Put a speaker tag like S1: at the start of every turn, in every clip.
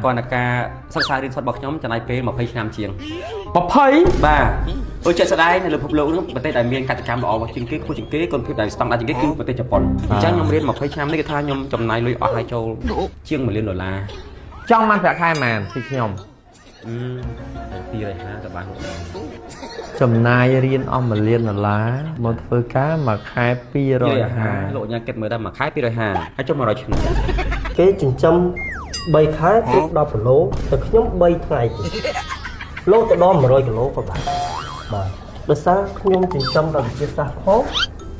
S1: còn là ca sắc sai đến xuất bọc nhóm cho này p mà phê nam chiêng
S2: bọc phây
S1: ba ôi trời đây này là phục vụ nước bật tay đại miền cắt cam đỏ và chứng kế khu chứng kế còn phép đại tăng đại chứng kế cứu bật tay Japan chắc nhóm liên mà phê nam đấy cái tha nhóm trong này lôi ở hai châu chiêng mà liên đổ là
S2: trong man phải khai màn thì nhom
S1: thì rồi ha các bạn
S2: chầm nai riêng ông mà liên là lá một phơi cá mà khai pi rồi hà
S1: lộ nha kết mới ra mà khai pi rồi hà hãy cho mà rồi
S3: cái chừng trăm bay khá cũng đo phần lố từ nhóm bay ngày lố từ đó mà rồi cái lố các bạn mà đợt sáng nhóm chừng trăm là chia xa khó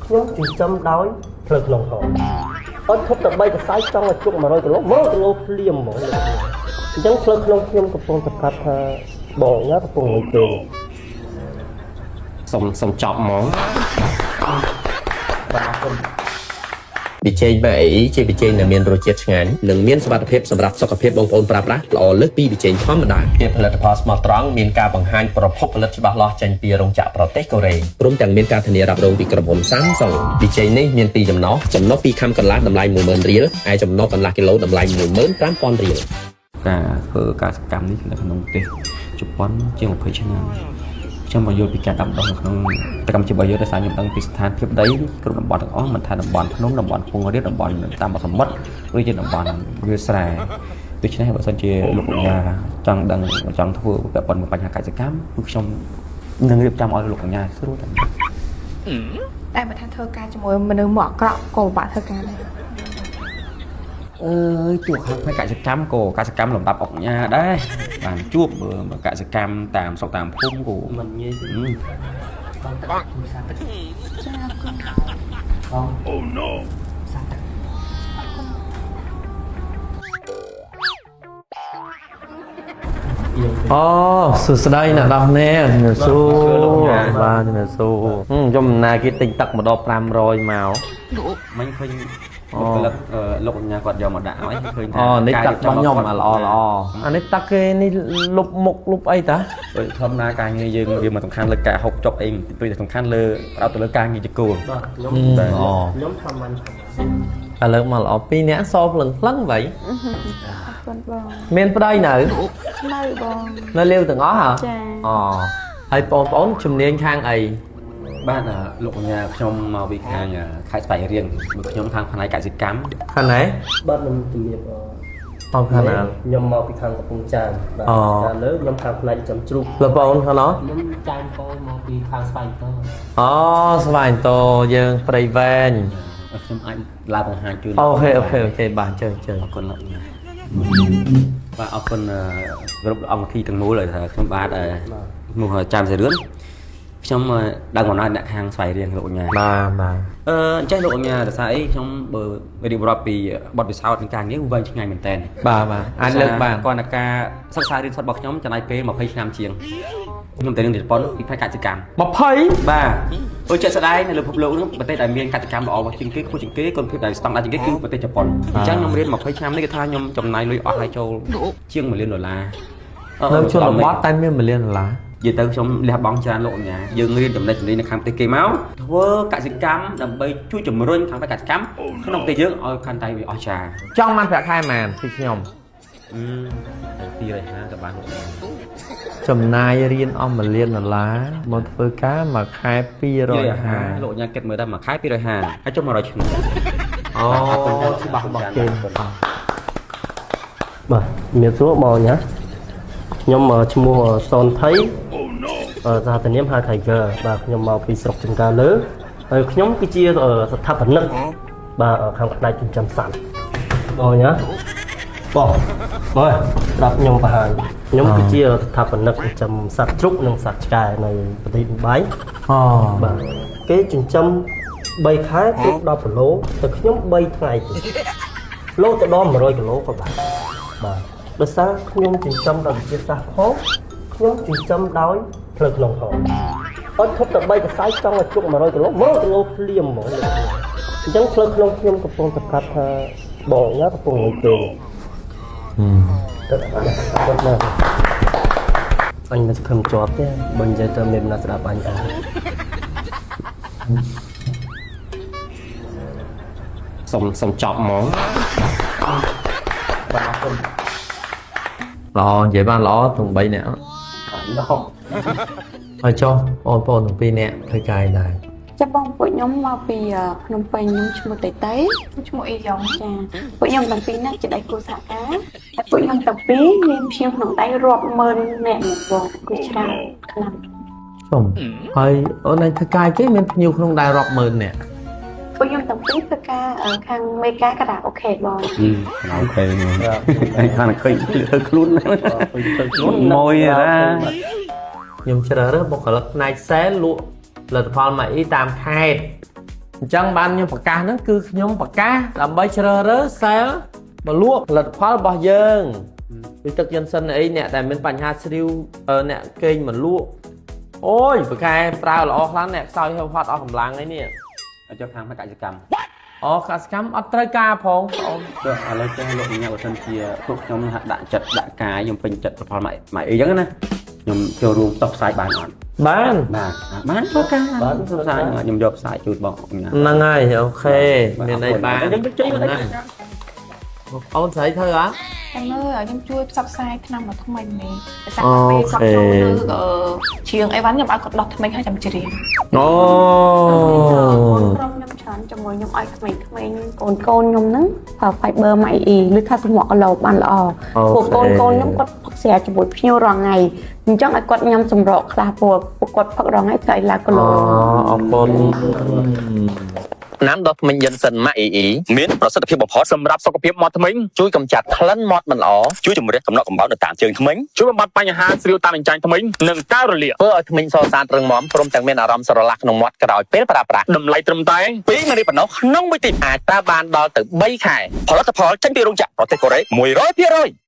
S3: nhóm chừng trăm đói lực lòng họ ở thốt tập bay từ sai trong là chút mà rồi cái lố liềm mọi người chẳng lực lòng nhóm tập phong tập cắt bỏ nhá tập phong người tiền
S1: sống chọc món
S4: bị chê vậy chê bị chê là miền rồi chết ngán lần miền sập phép sập rạp sọc phép bông ôn prap lá lò lướt bị chê thoát mà đại phépផលិតផលស្មោះត្រង់មានការបង្ហាញប្រភពផលិតច្បាស់លាស់ចេញពីរោងចក្រប្រទេសកូរ៉េព្រមទាំងមានការធានារ៉ាប់រងពីក្រុមហ៊ុន Samsung ពីជ័យនេះមានពីរចំណុះពីខំកន្លះតម្លៃ 10000 រៀលហើយចំណុះកន្លះគីឡូតម្លៃ 15000 រៀល
S1: ការធ្វើការសកម្មនេះនៅក្នុងប្រទេសជប៉ុនជាង20ឆ្នាំខ្ញុំមកយល់ពីការដាំដុះនៅក្នុងកម្មជាបើយល់ដោយសារខ្ញុំដឹងពីស្ថានភាពដីគ្រប់តំបន់ទាំងអស់មិនថាតំបន់ភ្នំតំបន់ខ្ពង់រាបតំបន់តាមសមុទ្រឬជាតំបន់វាលស្រែដូច្នេះបើសិនជាលោកកញ្ញាចង់ដឹងចង់ធ្វើពាក់ព័ន្ធនឹងបញ្ហាកសិកម្មគឺខ្ញុំនឹងរៀបចំឲ្យលោកកញ្ញាស្រួលតែ
S5: បើថាធ្វើការជាមួយមនុស្សមកអាក្រក់ក៏ពិបាកធ្វើការដែរ
S1: ជួបខាងផ្នែកកសិកម្មក៏កសិកម្មលំដាប់អុកញ៉ាដែរបានជួបកសិកម្មតាមស្រុកតាមភូមិក៏មិនងាយទេអូណូ
S2: អូសួស្ដីអ្នកនរនេះជំរាបសួរបាទជំរាបសួរខ្ញុំណាគេទិញទឹកម្ដង500មក
S1: មិញឃើញលោកកញ្ញាគាត់យកមកដាក់ឲ្យឃើញថា
S2: នេះទឹករបស់ខ្ញុំល្អអានេះទឹកគេនេះលុបមុខលុបអីតា
S1: ដូចធម្មតាការងារយើងវាមិនសំខាន់លើការហុកចុកអីពីសំខាន់លើផ្ដោតទៅលើការងារជាគោល
S3: ខ្ញុំខំមិន
S2: ឥឡូវមកល្អ2នាក់សភ្លឹងភ្លឹងvậyមានប្តីនៅ
S5: បង
S2: នៅលាវទាំងអស់ហ៎
S5: ចា
S2: ហើយបងប្អូនជំនាញខាងអី
S1: បាទលោកកញ្ញាខ្ញុំមកពីខាងខេត្តស្វាយរៀងខ្ញុំខាងផ្នែកកសិកម្ម
S2: ខាងណា
S3: បាទខ្ញុំជំរាប
S2: បងខាងណា
S3: ខ្ញុំមកពីខាងកំពង់ចាមបាទតែលើខ្ញុំខាងផ្នែកចំជ្រូក
S2: លោកបងខាងណា
S3: ខ្ញុំចាមបងមកពីខាងស្វាយត
S2: ស្វាយតយើងព្រៃវែង
S1: ខ្ញុំអាចឡើងបង្ហាញជូន
S2: អូខេបាទជើ
S1: អរគុណលោកបាទអរគុណគ្រប់អង្គធីទាំងមូលដែលខ្ញុំបាទនោះចាំសេរឿនខ្ញុំដឹងកំណត់អ្នកខាងស្វ័យរៀងលោកកញ្ញា
S2: បាទ
S1: អញ្ចឹងលោកកញ្ញាដោយសារអីខ្ញុំបើរៀបរាប់ពីបទពិសោធន៍នៃការងារវែងឆ្ងាយមែនតើ
S2: បាទអាចលើកបាន
S1: គាត់តែការសិក្សារៀនសូត្ររបស់ខ្ញុំចំណាយពេល20ឆ្នាំជាងខ្ញុំទៅនឹងជប៉ុនពីផ្នែកកសិកម្ម
S2: 20
S1: បាទអូចេះស្ដាយនៅលើពិភពលោកនេះប្រទេសដែលមានកសិកម្មល្អជាងគេខ្ពស់ជាងគេគុណភាពដែលស្តង់ដារជាងគេគឺប្រទេសជប៉ុនអញ្ចឹងខ្ញុំរៀន20ឆ្នាំនេះគេថាខ្ញុំចំណាយលុយអស់ហើយចូលជាង$1លាន
S2: នៅជនបទតែមាន$1លាន
S1: និយាយទៅខ្ញុំលះបង់ច្រើនលោកអញ្ញាយើងរៀនចំណេះចំណេញនៅខាងប្រទេសគេមកធ្វើកសិកម្មដើម្បីជួយជំរុញខាងកសិកម្មក្នុងប្រទេសយើងឲ្យកាន់តែវាអស្ចារ្យ
S2: ចង់បានប្រាក់ខែប៉ុន្មានពីខ្ញុំ
S1: 250ក៏បាន
S2: ចំណាយរៀនអស់$1លានមកធ្វើការមួយខែ250
S1: លោកអញ្ញាគិតមើលតែមួយខែ250ហើយចុះ100ឆ្នាំ
S3: ច្បាស់របស់គេបាទមានសួរបងណាខ្ញុំឈ្មោះសនថៃសាធារនាមហៅ Tiger បាទខ្ញុំមកពីស្រុកចង្ការលើហើយខ្ញុំគឺជាស្ថាបនិកបាទខាងផ្នែកចិញ្ចឹមសត្វបងណាបងមកប្រាប់ខ្ញុំបង្ហាញខ្ញុំគឺជាស្ថាបនិកចិញ្ចឹមសត្វជ្រូកនិងសត្វឆ្កែនៅប្រទេសដុបៃបាទគេចិញ្ចឹម3ខែគឺ10គីឡូតែខ្ញុំ3ថ្ងៃទេឡូទៅដល់100គីឡូក៏បានបាទដោយសារខ្ញុំចិញ្ចឹមដោយវិទ្យាសាស្ត្រផងខ្ញុំចិញ្ចឹមដោយផ្លូវក្នុងផងអត់ធប់តែ3កសែចចង់ឲ្យជុក100គីឡូ100គីឡូភ្លាមហ្មងអញ្ចឹងផ្លូវក្នុងខ្ញុំកំពុងតែប្រាប់ថាបងញ៉ាកំពុងងុយទេអញមិនខំជាប់ទេបើនិយាយទៅមានណាស្ដាប់អញដែរ
S1: សុំចប់ហ្មង
S3: បាទអរគុណ
S2: Lo vậy ba lo thùng bay nè. Thôi cho ôn phone thùng pi nè thôi cài này.
S6: ចាប់បងពួកខ្ញុំមកពីភ្នំពេញខ្ញុំឈ្មោះតេតេ
S5: ឈ្មោះអីយ៉ង
S6: ចាពួកខ្ញុំទាំងពីរនាក់ជាដៃគូសហការហើយពួកខ្ញុំទាំងពីរមានភ្ញៀវក្នុងដៃរាប់ម៉ឺននាក់មកបងគឺច្រើនខ្លាំង
S2: Chồng. Thôi ở đây thôi cài cái mình nhiều không đài rọp mơn nè.
S6: ពួកខ្ញុំទាំងពីរធ្វើការខាងមេកាការ៉ាអូខេបង
S1: អូខេខាងឃើញធ្វើខ្លួនម៉ួយណា
S2: Nhưng chờ đó một cái lực này sẽ lụa là phòn mà ý tạm khai chẳng ban nhưng bạc ca nó cứ nhóm bạc ca làm bây chờ đó sẽ mà lụa là phòn bao giờ vì thực dân sinh ấy nè tại mình bánh hạt siêu nè kênh mà lụa ôi bạc ca tao là o lắm nè sao theo phát o cầm lăng ấy nè
S1: ចុះខាងមកកសិកម្ម
S2: អូកសកម្មអត់ត្រូវការផង
S1: ចុះឥឡូវចេះលោកញ៉ាំបើសិនជាពួកខ្ញុំហាក់ដាក់ចិត្តដាក់ការខ្ញុំពេញចិត្តប្រផលមកអីចឹងណាខ្ញុំចូលរួមផ្សព្វផ្សាយបានអត់
S2: បាន
S1: បានធ្វើការបានផ្សព្វផ្សាយខ្ញុំយកផ្សាយជូនបងអ៊ំណា
S2: ហ្នឹងហើយអូខេមានអីបាន
S1: យើងជិះមក
S2: អូនស្រីធ្វើអត់
S5: តែមើលខ្ញុំជួយផ្សព្វផ្សាយថ្នាំមកថ្មីនេះតែចាំពេលគាត់ចូលលើជាងអីវ៉ាន់ខ្ញុំឲ្យគាត់ដោះថ្មីឲ្យចាំច្រៀង
S2: អូ
S6: ក្រុមខ្ញុំច្រើនជាមួយខ្ញុំឲ្យក្មេងៗកូនខ្ញុំហ្នឹងប្រើ Fiber ម៉ៃអ៊ីឬថាសម្រក់កឡូបានល្អពួកកូនខ្ញុំគាត់ផឹកស្រាជាមួយភ្ញៀវរាល់ថ្ងៃអញ្ចឹងឲ្យគាត់ញ៉ាំសម្រក់ខ្លះពួកគាត់ផឹករាល់ថ្ងៃត្រូវឲ្យឡាកឡូ
S2: អរគុណ
S4: ណាំដុសធ្មេញយិនសិនម៉ាក់អ៊ីមានប្រសិទ្ធភាពបំផុតសម្រាប់សុខភាពមាត់ធ្មេញជួយកម្ចាត់ក្លិនមាត់មិនល្អជួយជំរះកំណកកំបោរនៅតាមជើងធ្មេញជួយបំបត្តិបញ្ហាស្រាវតាមអញ្ចាញធ្មេញនិងការរលាកធ្វើឲ្យធ្មេញសស្អាតរឹងមាំព្រមទាំងមានអារម្មណ៍ស្រឡះក្នុងមាត់ក្រោយពេលប្រើប្រាស់តម្លៃត្រឹមតែ2រៀលប៉ុណ្ណោះក្នុងមួយទីអាចប្រើបានដល់ទៅ3ខែផលិតផលចេញពីរោងចក្រប្រទេសកូរ៉េ 100%